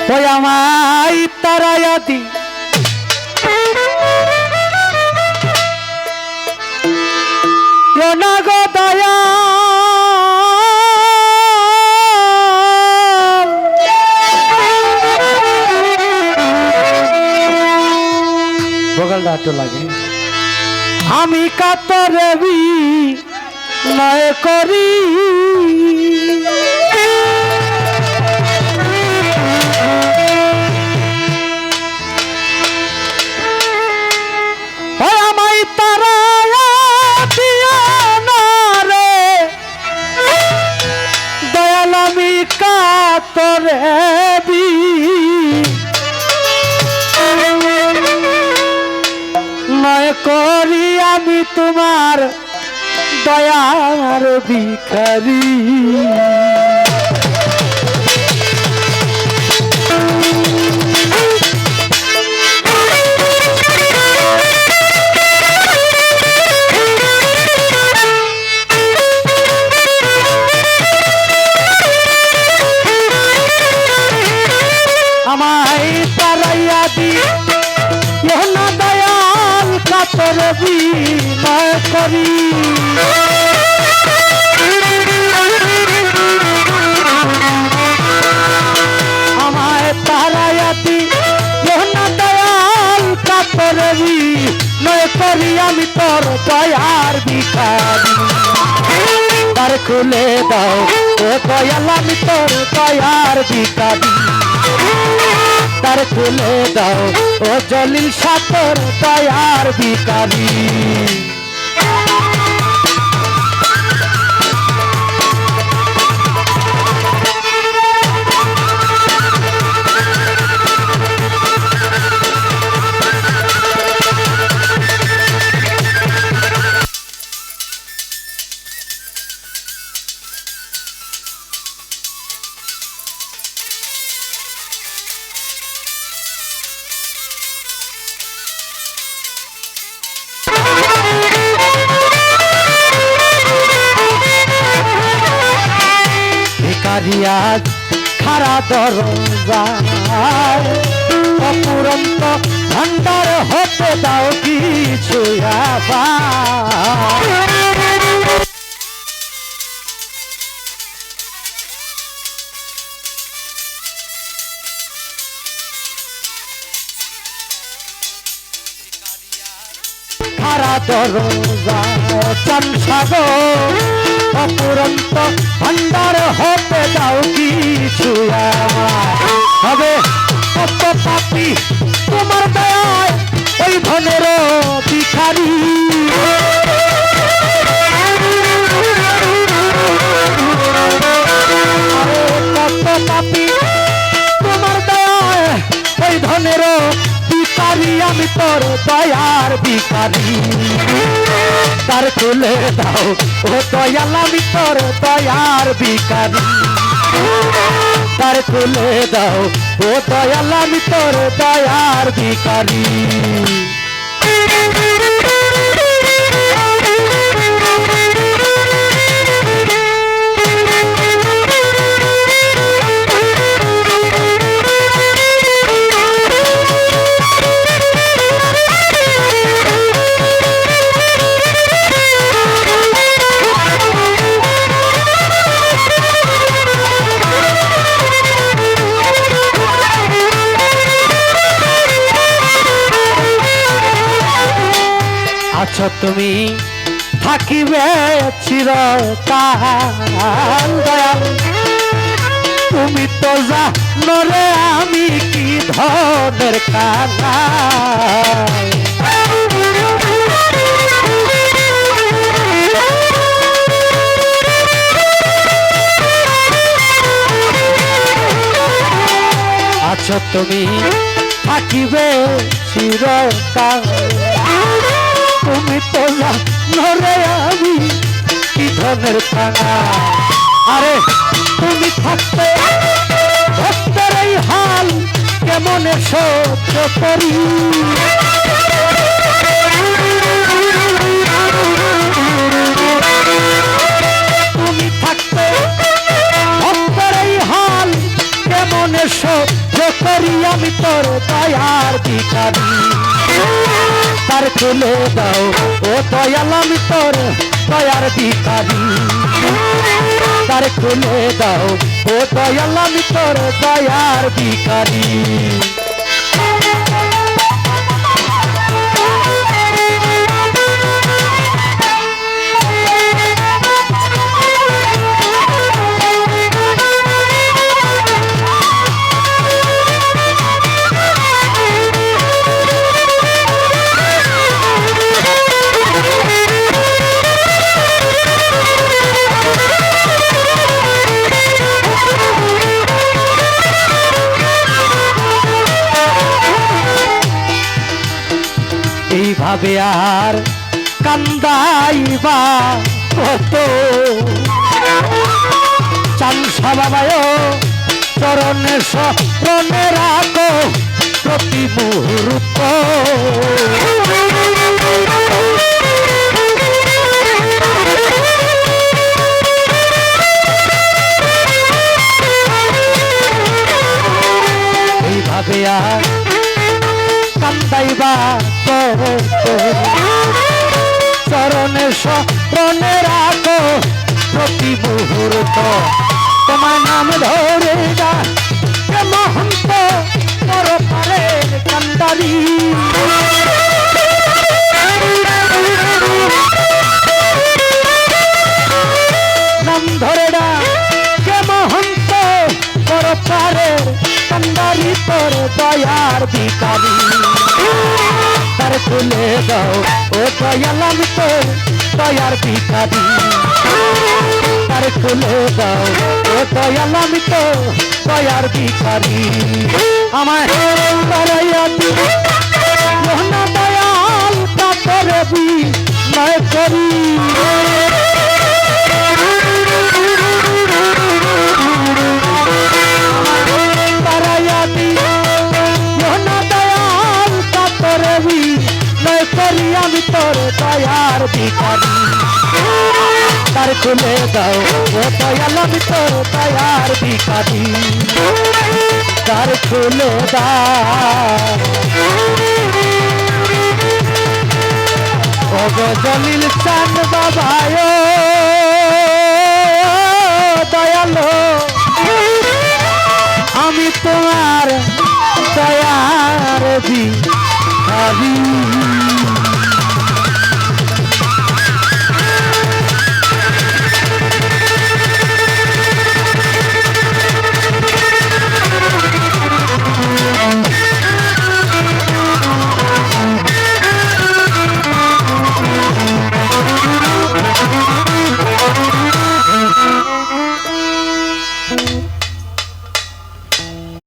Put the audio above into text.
ওই আমায় তারায়া দি না গো দয়া বগলটা একটু লাগে আমি কাতরে নয় করি আমায় তারা দিও না রে দয়াল আমি কাতরে নয় করি আমি তোমার দয়ার ভিখারি আমায় তারাইয়া দি না দয়াল কাতর বিনয় করি আমায় তারাইয়া দি না দয়াল কাতর বিনয় করি আমি তোর দয়ার ভিখারি দ্বার খুলে দাও ও দয়াল আমি তোর দয়ার ভিখারি দ্বার খুলে দাও ও জলিল সাতর দয়ার ভিখারি আজ খারা দরজায় অপুরন্ত ভান্ডার হতে দাও কিছু খারা দরজায় চান সাগর অপুরন্ত ভান্ডার হতে দাও কিছু হবে কত পাপি তোমার দয়ায় ওই ধনের ভিখারি কত পাপি তোমার দয়ায় ওই ধনের ভিখারি আমি তোর দয়ার ভিখারি দ্বার খুলে দাও ও দয়াল আমি তোর দয়ার ভিখারি দ্বার খুলে দাও ও দয়াল আমি তোর দয়ার ভিখারি আছো তুমি থাকিবে চিরকাল দয়াল তুমি তো জানো রে আমি কি ধনের কানা আছো তুমি থাকিবে চিরকাল তুমি তো জানো রে আমি কি ধনের কানা আরে তুমি থাকতে ভক্তের এই হাল কেমনে সহ্য করি তুমি থাকতে ভক্তের এই হাল কেমনে সহ্য করি আমি তোর দয়ার ভিখারি তার খুলে দাও ও দয়াল আমি তোর দয়ার ভিখারি তার খুলে দাও ও দয়াল আমি তোর দয়ার ভিখারি এইভাবে আর কান্দাইবা কত চাংসা বাবায় চরণে স্মরণে রাখো প্রতি মুহূর্ত এইভাবে আর কান্দাইবা চরণে স্মরণে রাখো প্রতি মুহূর্ত তোমার নাম ধরে যা মহন্ত পরপারের কান্দারি নাম ধরে যা মহন্ত পরপারের কান্দারি তোর দয়ার ভিখারি তার খুলে দাও ও দয়াল আমি তোর দয়ার ভিখারি তার খুলে দাও ও দয়াল আমি তোর দয়ার ভিখারি আমার দয়াল কাতরে বিনয় করি আমি তোর দয়ার ভিখারি তার খুলে দাও ও দয়াল আমি তোর দয়ার ভিখারি তার খুলে দাও ও জলিল চাঁদ বাবায় দয়াল আমি তোমার দয়ার ভিখারি